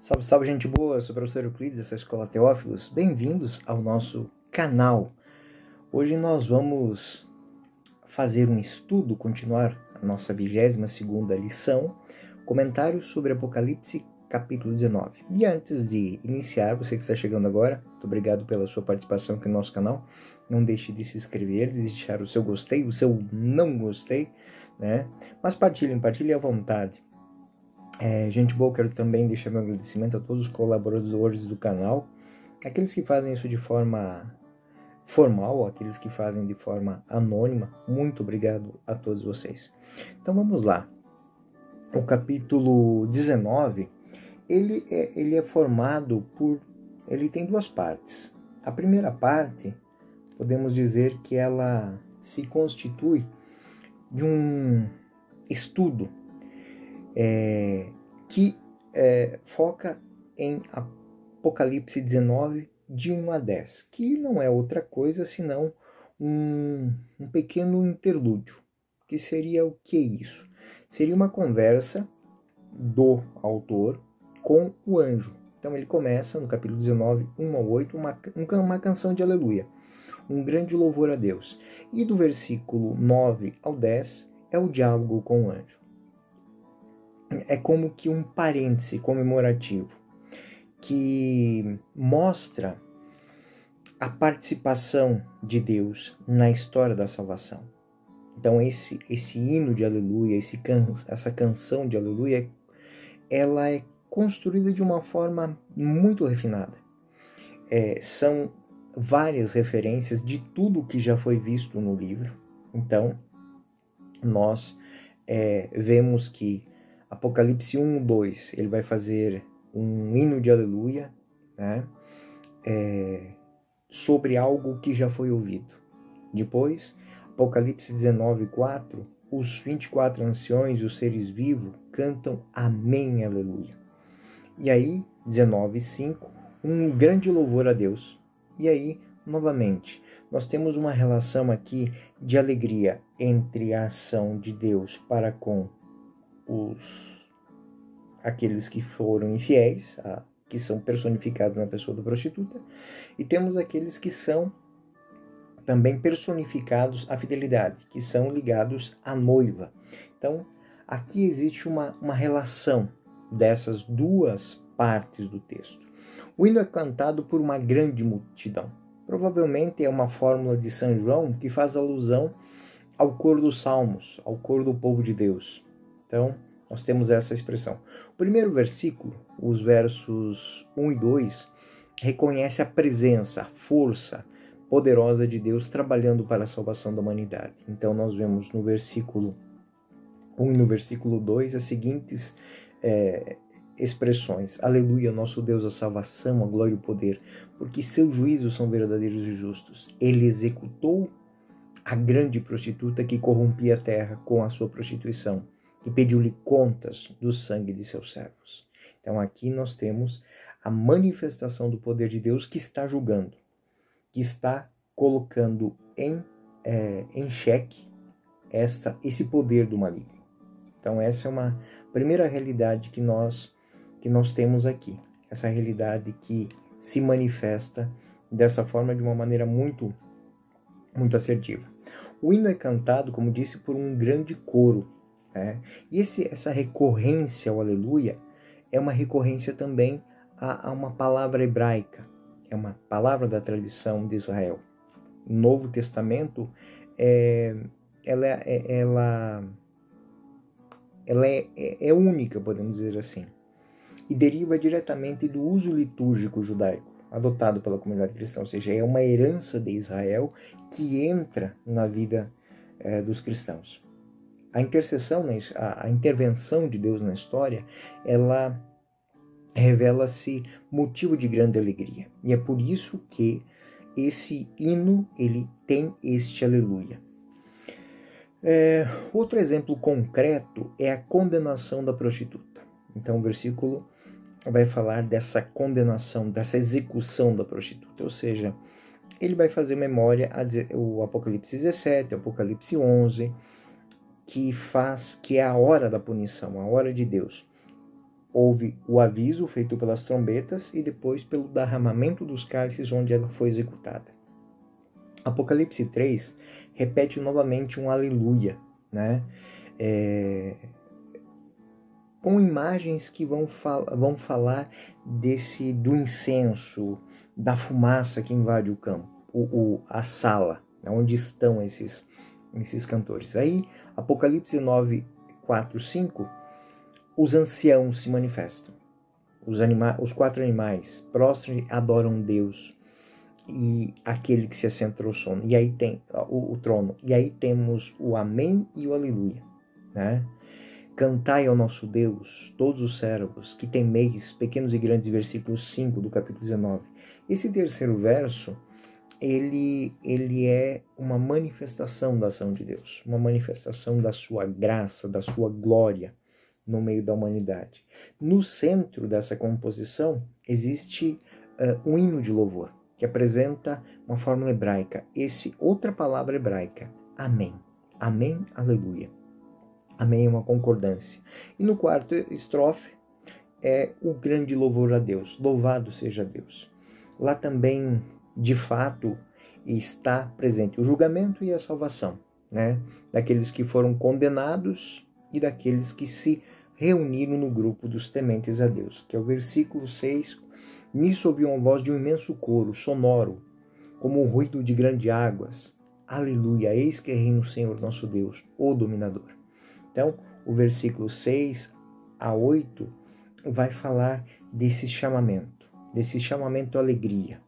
Salve, salve, gente boa! Eu sou o professor Euclides, dessa Escola Teófilos. Bem-vindos ao nosso canal. Hoje nós vamos fazer um estudo, continuar a nossa 22ª lição, comentários sobre Apocalipse, capítulo 19. E antes de iniciar, você que está chegando agora, muito obrigado pela sua participação aqui no nosso canal. Não deixe de se inscrever, de deixar o seu gostei, o seu não gostei, né? Mas partilhem à vontade. Gente boa, quero também deixar meu agradecimento a todos os colaboradores do canal, aqueles que fazem isso de forma formal, aqueles que fazem de forma anônima. Muito obrigado a todos vocês. Então vamos lá. O capítulo 19, ele é formado por... ele tem duas partes. A primeira parte, podemos dizer que ela se constitui de um estudo que foca em Apocalipse 19, de 1 a 10, que não é outra coisa senão um pequeno interlúdio. Que seria o que é isso? Seria uma conversa do autor com o anjo. Então ele começa no capítulo 19, 1 a 8, uma canção de aleluia, um grande louvor a Deus. E do versículo 9 ao 10 é o diálogo com o anjo. É como que um parêntese comemorativo que mostra a participação de Deus na história da salvação. Então esse hino de aleluia, essa canção de aleluia, ela é construída de uma forma muito refinada. São várias referências de tudo que já foi visto no livro. Então nós vemos que Apocalipse 1, 2, ele vai fazer um hino de aleluia, né? Sobre algo que já foi ouvido. Depois, Apocalipse 19, 4, os 24 anciões e os seres vivos cantam Amém, Aleluia. E aí, 19, 5, um grande louvor a Deus. E aí, novamente, nós temos uma relação aqui de alegria entre a ação de Deus para com aqueles que foram infiéis, que são personificados na pessoa da prostituta, e temos aqueles que são também personificados à fidelidade, que são ligados à noiva. Então, aqui existe uma relação dessas duas partes do texto. O hino é cantado por uma grande multidão. Provavelmente é uma fórmula de São João que faz alusão ao coro dos salmos, ao coro do povo de Deus. Então, nós temos essa expressão. O primeiro versículo, os versos 1 e 2, reconhece a presença, a força poderosa de Deus trabalhando para a salvação da humanidade. Então nós vemos no versículo 1 e no versículo 2 as seguintes expressões. Aleluia, nosso Deus, a salvação, a glória e o poder, porque seus juízos são verdadeiros e justos. Ele executou a grande prostituta que corrompia a terra com a sua prostituição, que pediu-lhe contas do sangue de seus servos. Então aqui nós temos a manifestação do poder de Deus que está julgando, que está colocando em xeque esse poder do maligno. Então essa é uma primeira realidade que nós temos aqui. Essa realidade que se manifesta dessa forma de uma maneira muito, muito assertiva. O hino é cantado, como disse, por um grande coro. E essa recorrência ao aleluia é uma recorrência também a uma palavra hebraica, é uma palavra da tradição de Israel. O Novo Testamento ela é única, podemos dizer assim, e deriva diretamente do uso litúrgico judaico adotado pela comunidade cristã, ou seja, é uma herança de Israel que entra na vida dos cristãos. A intercessão, a intervenção de Deus na história, ela revela-se motivo de grande alegria. E é por isso que esse hino ele tem este aleluia. Outro exemplo concreto é a condenação da prostituta. Então o versículo vai falar dessa condenação, dessa execução da prostituta, ou seja, ele vai fazer memória ao Apocalipse 17, ao Apocalipse 11, que é a hora da punição, a hora de Deus. houve o aviso feito pelas trombetas e depois pelo derramamento dos cálices onde ela foi executada. Apocalipse 3 repete novamente um aleluia, né? Com imagens que vão falar do incenso, da fumaça que invade o campo, a sala, né, onde estão esses cantores. Aí, Apocalipse 9, 4, 5, os anciãos se manifestam. Os 4 animais prostram e adoram Deus e aquele que se assenta no trono. E aí tem o trono. E aí temos o amém e o aleluia, né? Cantai ao nosso Deus, todos os servos, que temeis, pequenos e grandes, versículo 5 do capítulo 19. Esse terceiro verso, ele é uma manifestação da ação de Deus, uma manifestação da sua graça, da sua glória no meio da humanidade. No centro dessa composição existe um hino de louvor, que apresenta uma fórmula hebraica, outra palavra hebraica, amém. Amém, aleluia. Amém é uma concordância. E no quarto estrofe é o grande louvor a Deus. Louvado seja Deus. Lá também, de fato, está presente o julgamento e a salvação, né? Daqueles que foram condenados e daqueles que se reuniram no grupo dos tementes a Deus, que é o versículo 6. Nisso ouviu uma voz de um imenso coro, sonoro, como o ruído de grandes águas. Aleluia, eis que reina o Senhor nosso Deus, o dominador. Então, o versículo 6 a 8 vai falar desse chamamento à alegria.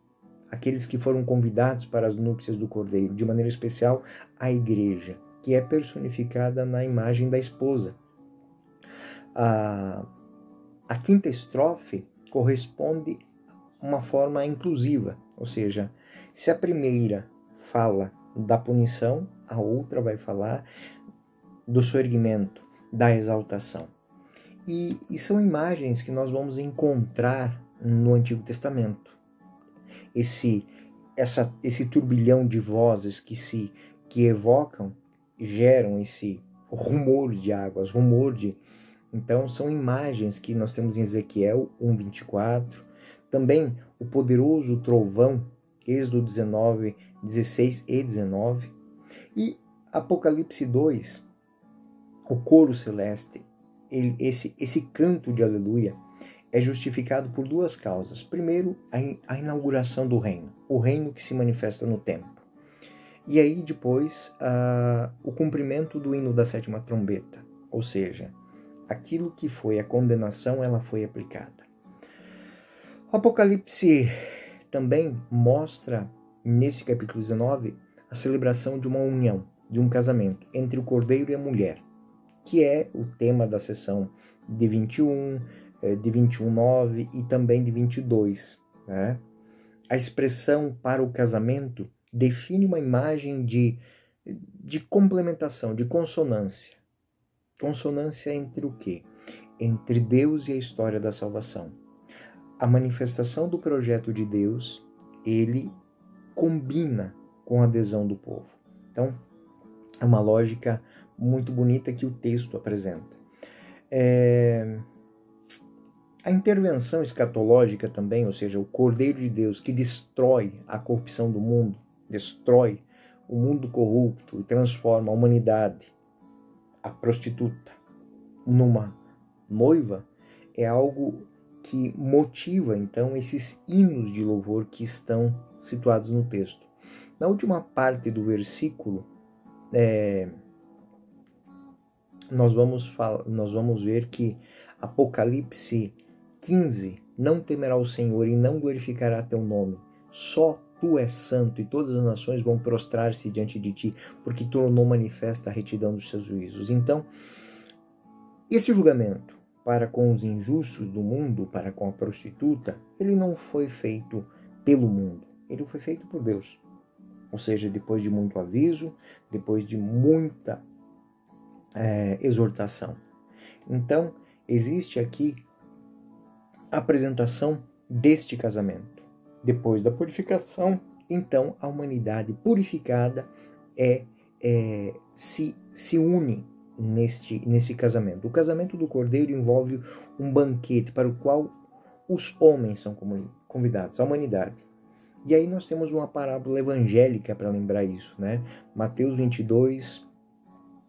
Aqueles que foram convidados para as núpcias do Cordeiro, de maneira especial a igreja, que é personificada na imagem da esposa. A quinta estrofe corresponde a uma forma inclusiva, ou seja, se a primeira fala da punição, a outra vai falar do soerguimento, da exaltação. E são imagens que nós vamos encontrar no Antigo Testamento. Esse turbilhão de vozes que evocam, geram esse rumor de águas, Então, são imagens que nós temos em Ezequiel 1:24, também o poderoso trovão, Êxodo 19, 16 e 19, e Apocalipse 2, o coro celeste, esse canto de aleluia, é justificado por duas causas. Primeiro, a inauguração do reino, o reino que se manifesta no templo. E aí depois, o cumprimento do hino da sétima trombeta, ou seja, aquilo que foi a condenação, ela foi aplicada. O Apocalipse também mostra, nesse capítulo 19, a celebração de uma união, de um casamento entre o cordeiro e a mulher, que é o tema da sessão de 21, de 21:9 e também de 22. Né? A expressão para o casamento define uma imagem de complementação, de consonância. Consonância entre o quê? Entre Deus e a história da salvação. A manifestação do projeto de Deus, ele combina com a adesão do povo. Então, é uma lógica muito bonita que o texto apresenta. A intervenção escatológica também, ou seja, o Cordeiro de Deus que destrói a corrupção do mundo, destrói o mundo corrupto e transforma a humanidade, a prostituta, numa noiva, é algo que motiva, então, esses hinos de louvor que estão situados no texto. Na última parte do versículo, nós vamos ver que Apocalipse 15, não temerá o Senhor e não glorificará teu nome, só tu és santo e todas as nações vão prostrar-se diante de ti, porque tornou manifesta a retidão dos seus juízos. Então, esse julgamento para com os injustos do mundo, para com a prostituta, ele não foi feito pelo mundo, ele foi feito por Deus. Ou seja, depois de muito aviso, depois de muita exortação. Então, existe aqui a apresentação deste casamento. Depois da purificação, então a humanidade purificada se une nesse casamento. O casamento do Cordeiro envolve um banquete para o qual os homens são convidados, a humanidade. E aí nós temos uma parábola evangélica para lembrar isso, né? Mateus 22,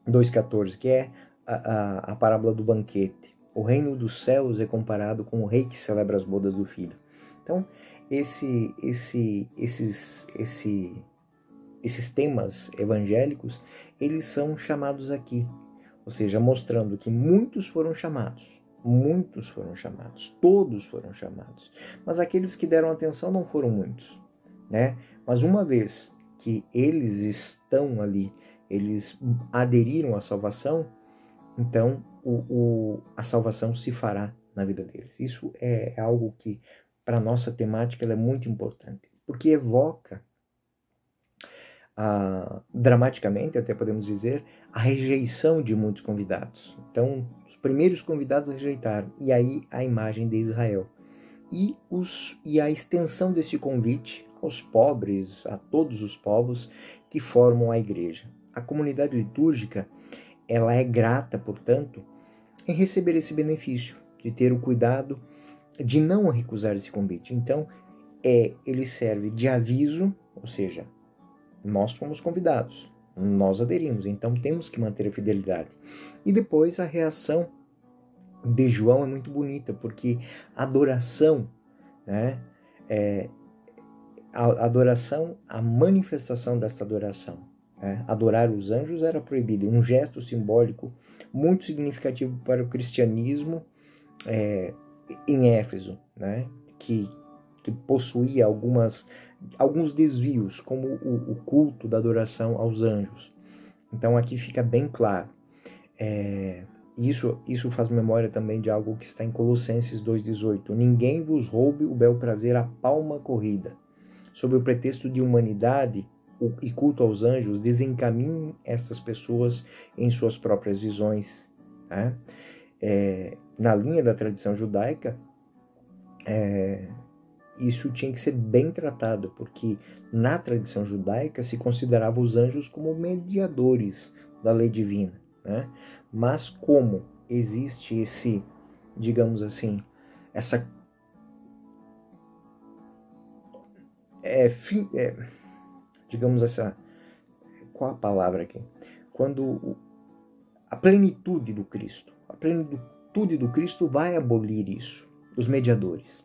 2,14, que é a parábola do banquete. O reino dos céus é comparado com o rei que celebra as bodas do filho. Então, esses temas evangélicos, eles são chamados aqui. Ou seja, mostrando que muitos foram chamados, todos foram chamados. Mas aqueles que deram atenção não foram muitos, né? Mas uma vez que eles estão ali, eles aderiram à salvação, então a salvação se fará na vida deles. Isso é algo que, para a nossa temática, ela é muito importante, porque evoca, dramaticamente, até podemos dizer, a rejeição de muitos convidados. Então, os primeiros convidados rejeitaram, e aí a imagem de Israel. E a extensão desse convite aos pobres, a todos os povos que formam a igreja. A comunidade litúrgica, ela é grata, portanto, em receber esse benefício, de ter o cuidado de não recusar esse convite. Então, ele serve de aviso, ou seja, nós fomos convidados, nós aderimos, então temos que manter a fidelidade. E depois a reação de João é muito bonita, porque a adoração, né, a adoração, a manifestação desta adoração, né, adorar os anjos era proibido, um gesto simbólico muito significativo para o cristianismo em Éfeso, né, que possuía alguns desvios, como o culto da adoração aos anjos. Então aqui fica bem claro. Isso faz memória também de algo que está em Colossenses 2,18. Ninguém vos roube o bel prazer à palma corrida. Sob o pretexto de humanidade e culto aos anjos, desencaminhem essas pessoas em suas próprias visões. Né? Na linha da tradição judaica, isso tinha que ser bem tratado, porque na tradição judaica se considerava os anjos como mediadores da lei divina, né? Mas como existe esse, digamos assim, qual a palavra aqui? Quando a plenitude do Cristo vai abolir isso, os mediadores.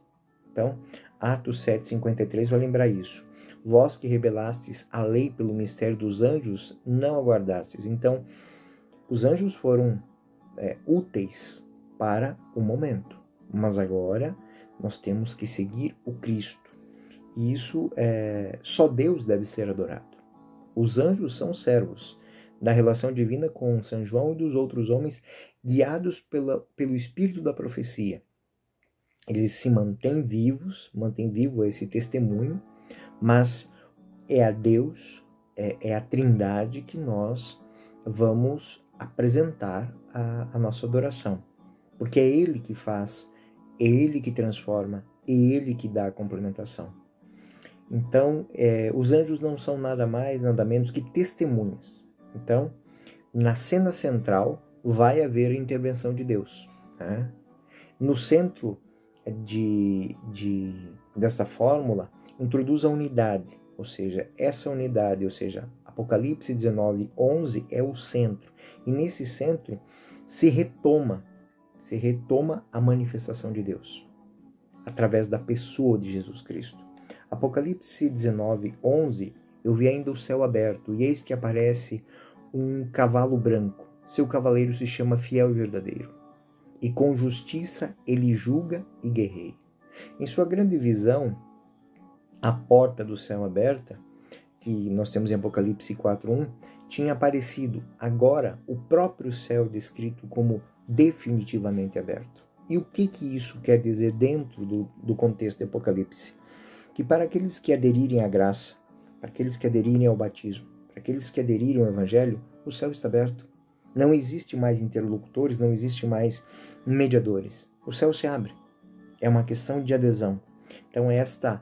Então, Atos 7,53 vai lembrar isso. Vós que rebelastes a lei pelo mistério dos anjos, não aguardastes. Então, os anjos foram úteis para o momento, mas agora nós temos que seguir o Cristo. E isso, só Deus deve ser adorado. Os anjos são servos da relação divina com São João e dos outros homens, guiados pelo espírito da profecia. Eles se mantêm vivo esse testemunho, mas é a Deus, é a Trindade que nós vamos apresentar a nossa adoração. Porque é Ele que faz, é Ele que transforma, é Ele que dá a complementação. Então, os anjos não são nada mais, nada menos que testemunhas. Então, na cena central vai haver a intervenção de Deus. Né? No centro dessa fórmula, introduz a unidade, ou seja, Apocalipse 19:11 é o centro, e nesse centro se retoma a manifestação de Deus, através da pessoa de Jesus Cristo. Apocalipse 19:11, eu vi ainda o céu aberto, e eis que aparece um cavalo branco, seu cavaleiro se chama Fiel e Verdadeiro, e com justiça ele julga e guerreia. Em sua grande visão, a porta do céu aberta, que nós temos em Apocalipse 4:1, tinha aparecido. Agora, o próprio céu descrito como definitivamente aberto. E o que isso quer dizer dentro do contexto de Apocalipse? Que para aqueles que aderirem à graça, para aqueles que aderirem ao batismo, para aqueles que aderirem ao Evangelho, o céu está aberto. Não existe mais interlocutores, não existe mais mediadores. O céu se abre. É uma questão de adesão. Então essa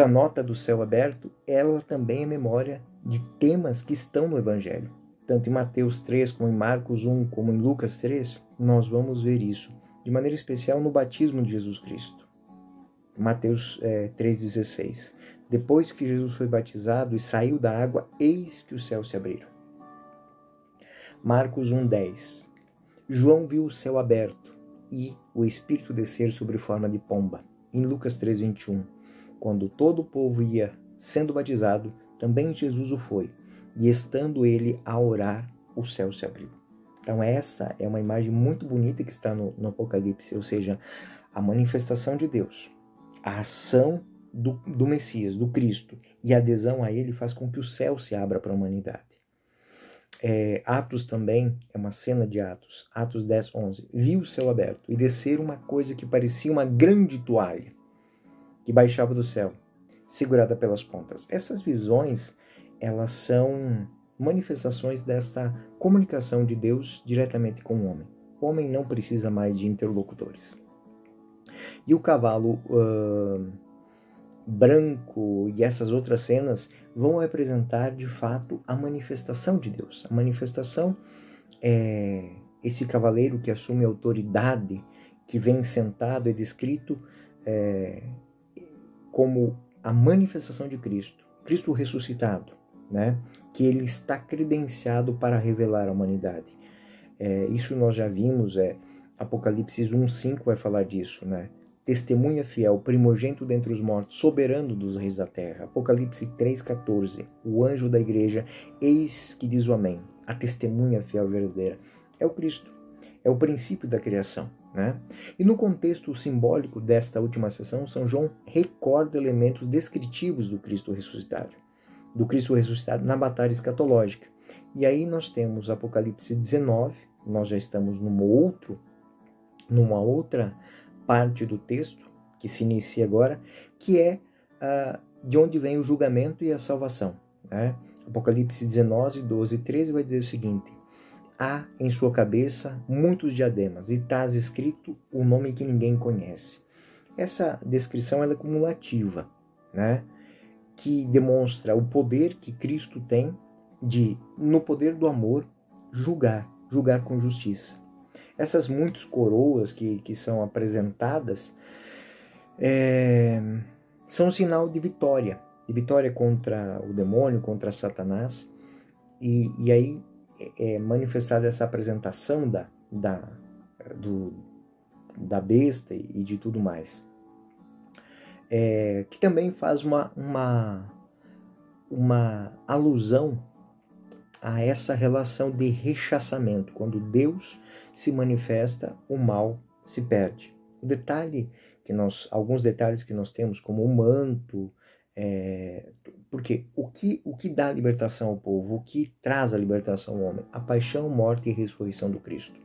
nota do céu aberto, ela também é memória de temas que estão no Evangelho. tanto em Mateus 3, como em Marcos 1, como em Lucas 3, nós vamos ver isso, de maneira especial no batismo de Jesus Cristo. Mateus 3,16. Depois que Jesus foi batizado e saiu da água, eis que os céus se abriram. Marcos 1,10. João viu o céu aberto e o Espírito descer sobre forma de pomba. Em Lucas 3,21. Quando todo o povo ia sendo batizado, também Jesus o foi. E estando ele a orar, o céu se abriu. Então essa é uma imagem muito bonita que está no Apocalipse, ou seja, a manifestação de Deus, a ação do Messias, do Cristo, e a adesão a ele faz com que o céu se abra para a humanidade. Atos também, é uma cena de Atos 10, 11. Viu o céu aberto e descer uma coisa que parecia uma grande toalha, que baixava do céu, segurada pelas pontas. Essas visões, elas são manifestações desta comunicação de Deus diretamente com o homem. O homem não precisa mais de interlocutores. E o cavalo branco e essas outras cenas vão representar de fato a manifestação de Deus. A manifestação é esse cavaleiro que assume a autoridade, que vem sentado, é descrito como a manifestação de Cristo, Cristo ressuscitado, né? Que ele está credenciado para revelar a humanidade. Isso nós já vimos, Apocalipse 1:5 vai falar disso, né? Testemunha fiel, primogênito dentre os mortos, soberano dos reis da terra. Apocalipse 3:14, o anjo da igreja, eis que diz o amém, a testemunha fiel e verdadeira. É o Cristo, é o princípio da criação, né? E no contexto simbólico desta última sessão, São João recorda elementos descritivos do Cristo ressuscitado na batalha escatológica. E aí nós temos Apocalipse 19, nós já estamos numa outra parte do texto, que se inicia agora, que é de onde vem o julgamento e a salvação, né? Apocalipse 19, 12 e 13 vai dizer o seguinte: há em sua cabeça muitos diademas, e está escrito o nome que ninguém conhece. Essa descrição ela é cumulativa, né? Que demonstra o poder que Cristo tem de, no poder do amor, julgar com justiça. Essas muitas coroas que são apresentadas são um sinal de vitória contra o demônio, contra Satanás, e aí é manifestada essa apresentação da besta e de tudo mais. Que também faz uma alusão a essa relação de rechaçamento. Quando Deus se manifesta, o mal se perde. Alguns detalhes que nós temos, como o manto, porque o que dá a libertação ao povo, o que traz a libertação ao homem? A paixão, morte e ressurreição do Cristo.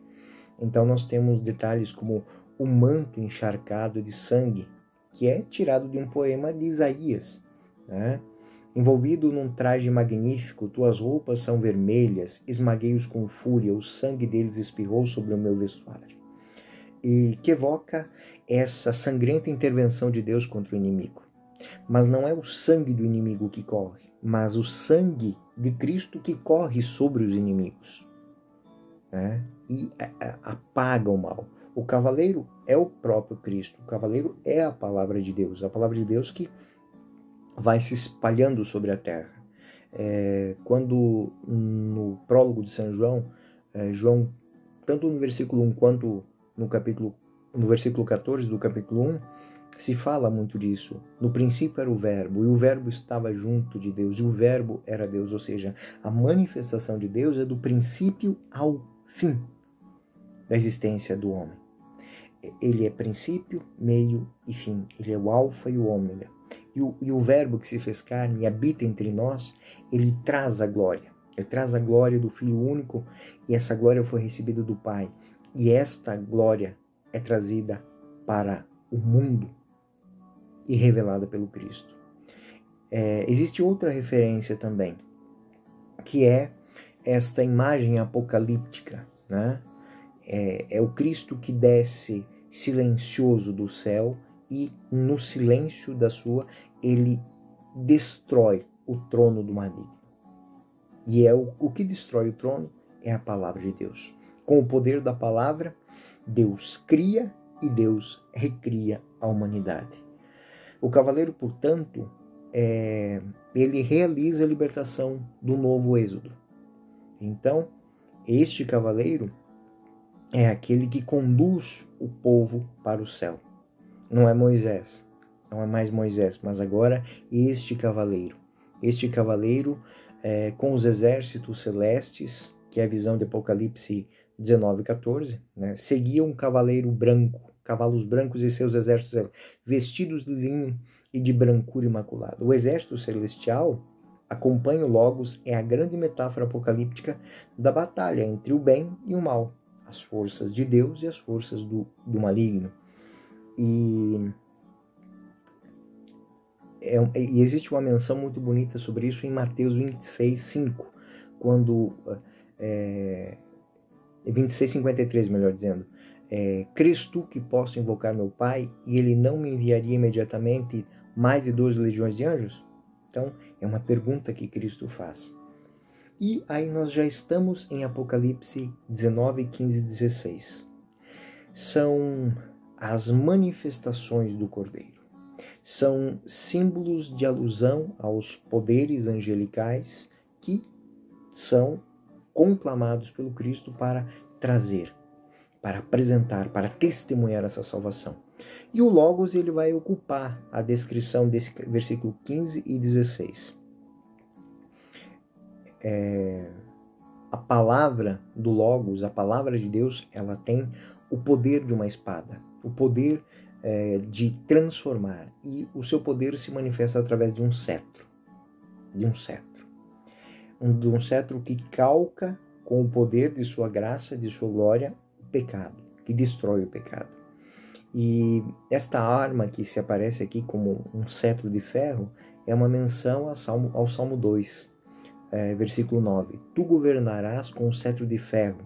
Então nós temos detalhes como o manto encharcado de sangue, que é tirado de um poema de Isaías, né? Envolvido num traje magnífico, tuas roupas são vermelhas, esmaguei-os com fúria, o sangue deles espirrou sobre o meu vestuário. E que evoca essa sangrenta intervenção de Deus contra o inimigo. Mas não é o sangue do inimigo que corre, mas o sangue de Cristo que corre sobre os inimigos, né? E apaga o mal. O cavaleiro é o próprio Cristo, o cavaleiro é a palavra de Deus que vai se espalhando sobre a terra. Quando no prólogo de São João, João, tanto no versículo 1 quanto no versículo 14 do capítulo 1, se fala muito disso. No princípio era o Verbo, e o Verbo estava junto de Deus, e o Verbo era Deus, ou seja, a manifestação de Deus é do princípio ao fim da existência do homem. Ele é princípio, meio e fim. Ele é o alfa e o ômega. E o Verbo que se fez carne e habita entre nós, ele traz a glória. Ele traz a glória do Filho único, e essa glória foi recebida do Pai. E esta glória é trazida para o mundo e revelada pelo Cristo. Existe outra referência também, que é esta imagem apocalíptica, né? É o Cristo que desce silencioso do céu, e no silêncio ele destrói o trono do maligno. E é o que destrói o trono é a palavra de Deus. Com o poder da palavra, Deus cria e Deus recria a humanidade. O cavaleiro, portanto, ele realiza a libertação do novo êxodo. Então, este cavaleiro é aquele que conduz o povo para o céu. Não é Moisés, não é mais Moisés, mas agora este cavaleiro. Este cavaleiro com os exércitos celestes, que é a visão de Apocalipse 19:14, né? Seguia um cavaleiro branco, cavalos brancos e seus exércitos vestidos de linho e de brancura imaculada. O exército celestial acompanha o Logos, é a grande metáfora apocalíptica da batalha entre o bem e o mal, as forças de Deus e as forças do maligno. E existe uma menção muito bonita sobre isso em Mateus 26:5, quando 26:53, melhor dizendo, crês tu que posso invocar meu Pai e ele não me enviaria imediatamente mais de 12 legiões de anjos? Então, é uma pergunta que Cristo faz. E aí nós já estamos em Apocalipse 19, 15 e 16. São as manifestações do Cordeiro. São símbolos de alusão aos poderes angelicais que são conclamados pelo Cristo para trazer, para apresentar, para testemunhar essa salvação. E o Logos ele vai ocupar a descrição desse versículo 15 e 16. A palavra do Logos, a palavra de Deus, ela tem o poder de uma espada, o poder de transformar, e o seu poder se manifesta através de um cetro, de um cetro que calca com o poder de sua graça, de sua glória, o pecado, que destrói o pecado. E esta arma que se aparece aqui como um cetro de ferro é uma menção ao Salmo 2, versículo 9. Tu governarás com um cetro de ferro,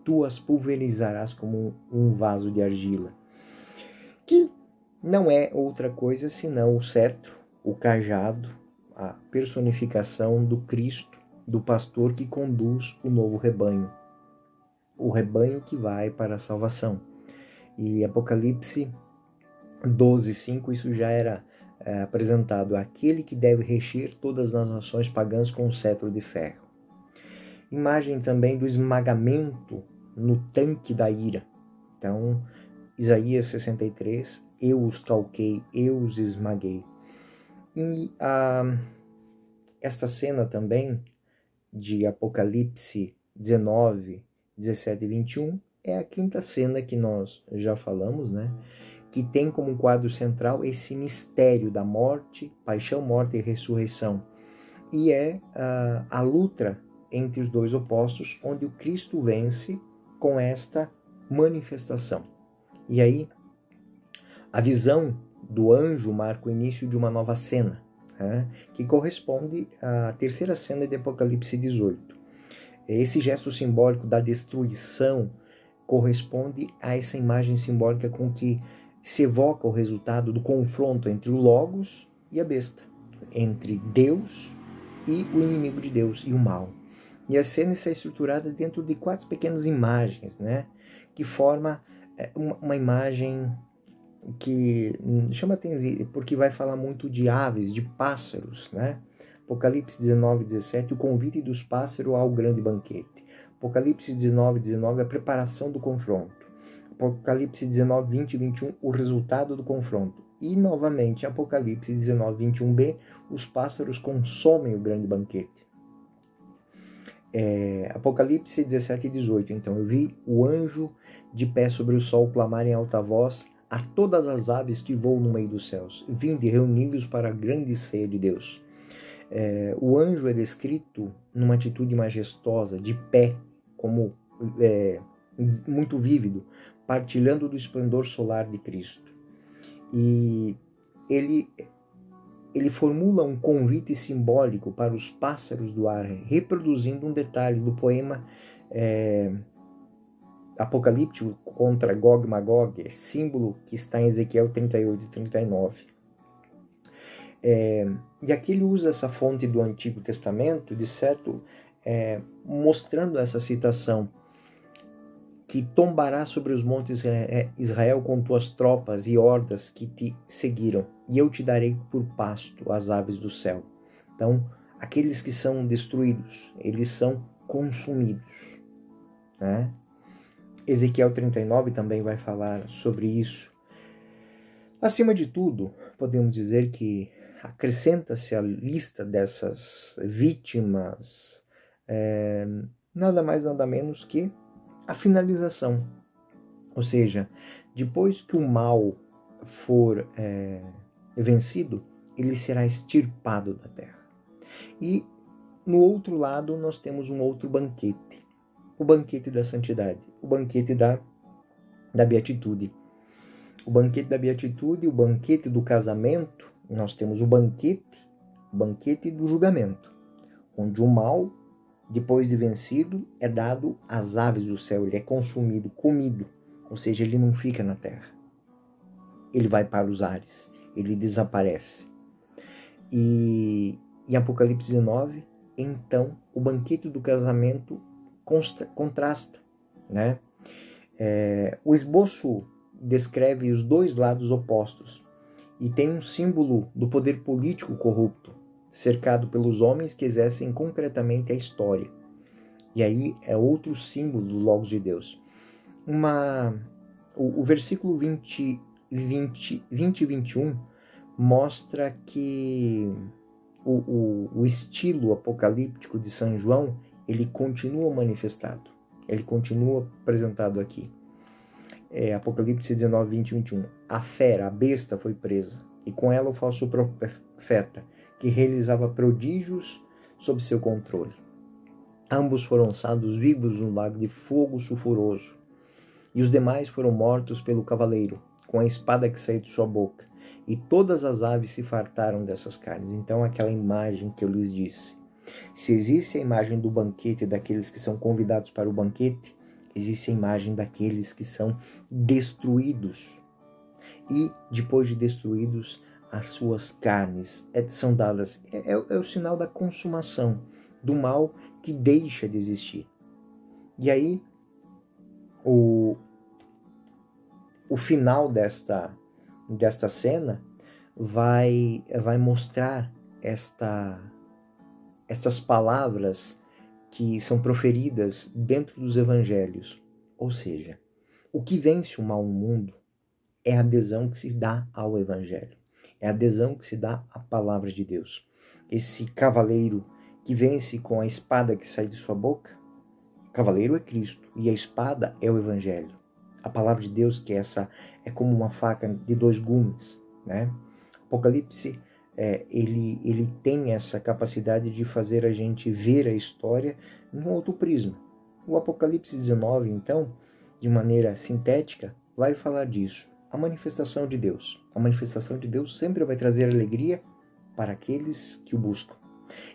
tu as pulverizarás como um vaso de argila. Que não é outra coisa senão o cetro, o cajado, a personificação do Cristo, do pastor que conduz o novo rebanho, o rebanho que vai para a salvação. E Apocalipse 12:5, isso já era apresentado, aquele que deve reger todas as nações pagãs com um cetro de ferro. Imagem também do esmagamento no tanque da ira. Então, Isaías 63, eu os calquei, eu os esmaguei. E esta cena também de Apocalipse 19, 17 e 21 é a quinta cena que nós já falamos, né? Que tem como quadro central esse mistério da morte, paixão, morte e ressurreição. E é a luta entre os dois opostos, onde o Cristo vence com esta manifestação. E aí, a visão do anjo marca o início de uma nova cena, que corresponde à terceira cena de Apocalipse 18. Esse gesto simbólico da destruição corresponde a essa imagem simbólica com que se evoca o resultado do confronto entre o Logos e a besta, entre Deus e o inimigo de Deus e o mal. E a cena está estruturada dentro de 4 pequenas imagens, né, que forma uma imagem que chama atenção, porque vai falar muito de aves, de pássaros, né? Apocalipse 19, 17, o convite dos pássaros ao grande banquete. Apocalipse 19, 19, a preparação do confronto. Apocalipse 19, 20 e 21, o resultado do confronto. E, novamente, Apocalipse 19, 21b, os pássaros consomem o grande banquete. Apocalipse 17 e 18, então, eu vi o anjo de pé sobre o sol clamar em alta voz a todas as aves que voam no meio dos céus, vinde reuni-vos para a grande ceia de Deus. O anjo é descrito numa atitude majestosa, de pé, como muito vívido, partilhando do esplendor solar de Cristo. E ele formula um convite simbólico para os pássaros do ar, reproduzindo um detalhe do poema apocalíptico contra Gog e Magog, símbolo que está em Ezequiel 38 e 39. E aqui ele usa essa fonte do Antigo Testamento, de certo, mostrando essa citação, que tombará sobre os montes Israel com tuas tropas e hordas que te seguiram, e eu te darei por pasto as aves do céu. Então, aqueles que são destruídos, eles são consumidos, né? Ezequiel 39 também vai falar sobre isso. Acima de tudo, podemos dizer que acrescenta-se à lista dessas vítimas nada mais, nada menos que a finalização. Ou seja, depois que o mal for vencido, ele será extirpado da terra. E no outro lado nós temos um outro banquete, o banquete da santidade, o banquete da beatitude. O banquete da beatitude, o banquete do casamento, nós temos o banquete do julgamento, onde o mal, depois de vencido, é dado às aves do céu, ele é consumido, comido, ou seja, ele não fica na terra. Ele vai para os ares, ele desaparece. E em Apocalipse 19, então, o banquete do casamento contrasta, né? O esboço descreve os dois lados opostos e tem um símbolo do poder político corrupto, cercado pelos homens que exercem concretamente a história. E aí é outro símbolo do Logos de Deus. O versículo 20 e 21 mostra que o estilo apocalíptico de São João, ele continua manifestado, ele continua apresentado aqui. Apocalipse 19, 20 e 21. A fera, a besta, foi presa, e com ela o falso profeta, que realizava prodígios sob seu controle. Ambos foram lançados vivos no lago de fogo sulfuroso, e os demais foram mortos pelo cavaleiro, com a espada que saiu de sua boca, e todas as aves se fartaram dessas carnes. Então, aquela imagem que eu lhes disse. Se existe a imagem do banquete daqueles que são convidados para o banquete, existe a imagem daqueles que são destruídos. E, depois de destruídos, as suas carnes são dadas. É o sinal da consumação, do mal que deixa de existir. E aí, o final desta cena vai mostrar estas palavras que são proferidas dentro dos evangelhos. Ou seja, o que vence o mal no mundo é a adesão que se dá ao evangelho. É a adesão que se dá à palavra de Deus. Esse cavaleiro que vence com a espada que sai de sua boca, o cavaleiro é Cristo e a espada é o evangelho. A palavra de Deus, que é como uma faca de dois gumes, né? Apocalipse, ele tem essa capacidade de fazer a gente ver a história num outro prisma. O Apocalipse 19, então, de maneira sintética, vai falar disso. A manifestação de Deus. A manifestação de Deus sempre vai trazer alegria para aqueles que o buscam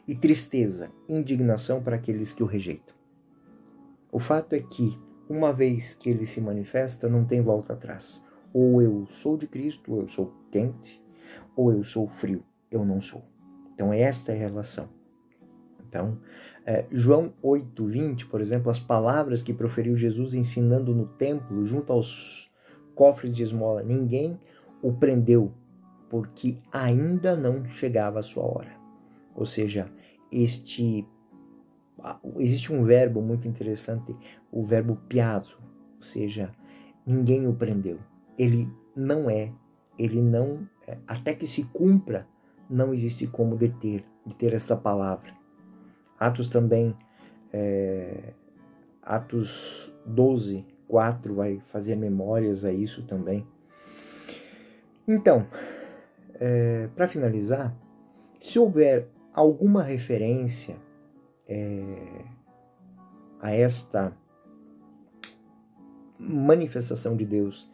e tristeza, indignação para aqueles que o rejeitam. O fato é que, uma vez que ele se manifesta, não tem volta atrás. Ou eu sou de Cristo, ou eu sou quente, ou eu sou frio, eu não sou. Então, esta é a relação. Então, João 8:20, por exemplo, as palavras que proferiu Jesus ensinando no templo, junto aos cofres de esmola, ninguém o prendeu, porque ainda não chegava a sua hora. Ou seja, existe um verbo muito interessante, o verbo piazo, ou seja, ninguém o prendeu. Ele não, até que se cumpra, não existe como deter esta palavra. Atos também, Atos 12:4 vai fazer memórias a isso também. Então, para finalizar, se houver alguma referência a esta manifestação de Deus,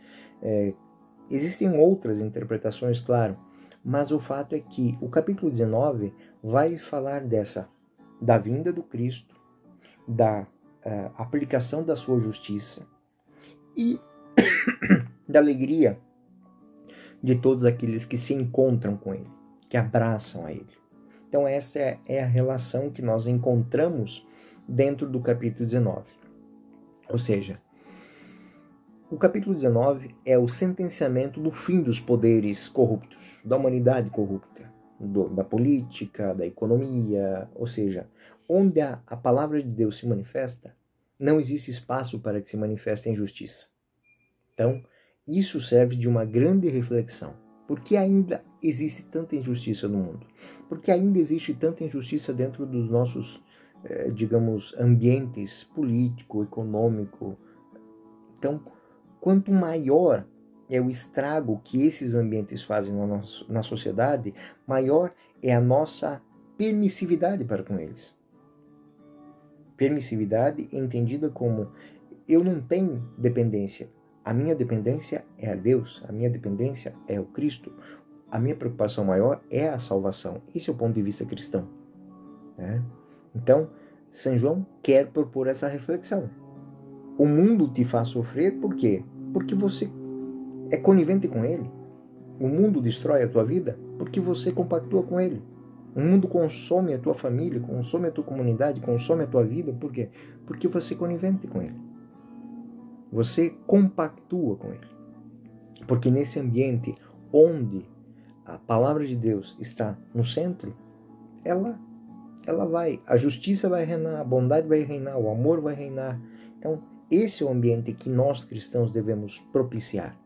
existem outras interpretações, claro, mas o fato é que o capítulo 19 vai falar da vinda do Cristo, da aplicação da sua justiça e da alegria de todos aqueles que se encontram com Ele, que abraçam a Ele. Então essa é a relação que nós encontramos dentro do capítulo 19. Ou seja, o capítulo 19 é o sentenciamento do fim dos poderes corruptos, da humanidade corrupta, da política, da economia, ou seja, onde a palavra de Deus se manifesta, não existe espaço para que se manifeste a injustiça. Então, isso serve de uma grande reflexão. Por que ainda existe tanta injustiça no mundo? Por que ainda existe tanta injustiça dentro dos nossos, digamos, ambientes político, econômico? Então, quanto maior é o estrago que esses ambientes fazem na sociedade, maior é a nossa permissividade para com eles. Permissividade entendida como: eu não tenho dependência. A minha dependência é a Deus, a minha dependência é o Cristo. A minha preocupação maior é a salvação. Esse é o ponto de vista cristão. Né? Então, São João quer propor essa reflexão. O mundo te faz sofrer por quê? Porque você é conivente com ele. O mundo destrói a tua vida porque você compactua com ele. O mundo consome a tua família, consome a tua comunidade, consome a tua vida. Por quê? Porque você é conivente com ele. Você compactua com ele. Porque nesse ambiente onde a palavra de Deus está no centro, ela vai, a justiça vai reinar, a bondade vai reinar, o amor vai reinar. Então, esse é o ambiente que nós cristãos devemos propiciar.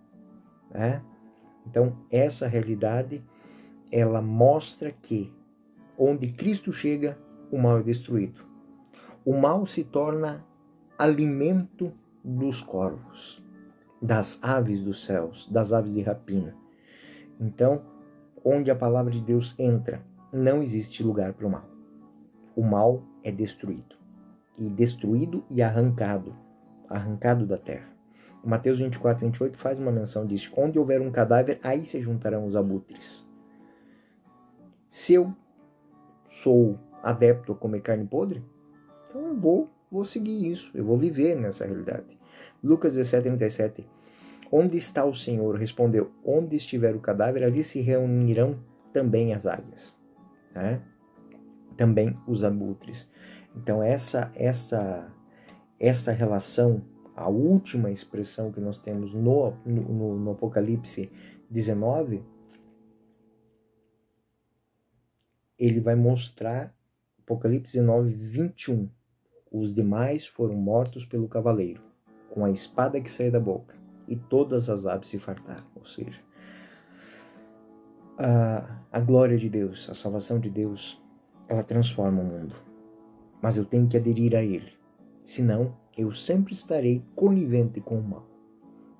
Né? Então, essa realidade, ela mostra que onde Cristo chega, o mal é destruído. O mal se torna alimento dos corvos, das aves dos céus, das aves de rapina. Então, onde a palavra de Deus entra, não existe lugar para o mal. O mal é destruído. E destruído e arrancado da terra. O Mateus 24, 28 faz uma menção disso. Onde houver um cadáver, aí se juntarão os abutres. Se eu sou adepto a comer carne podre, então eu vou seguir isso, eu vou viver nessa realidade. Lucas 17, 37. Onde está o Senhor? Respondeu: onde estiver o cadáver, ali se reunirão também as águias. Né? Também os abutres. Então essa relação, a última expressão que nós temos no Apocalipse 19, ele vai mostrar, Apocalipse 19, 21, os demais foram mortos pelo cavaleiro, com a espada que saiu da boca, e todas as aves se fartaram. Ou seja, a glória de Deus, a salvação de Deus, ela transforma o mundo. Mas eu tenho que aderir a ele, senão eu sempre estarei conivente com o mal.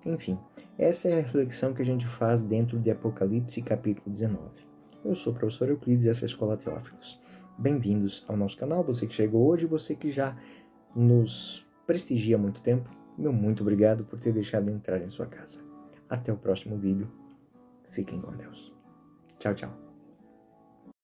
Enfim, essa é a reflexão que a gente faz dentro de Apocalipse capítulo 19. Eu sou o professor Euclides e essa é a Escola Teófilos. Bem-vindos ao nosso canal, você que chegou hoje, você que já nos prestigia há muito tempo. Meu muito obrigado por ter deixado entrar em sua casa. Até o próximo vídeo. Fiquem com Deus. Tchau, tchau.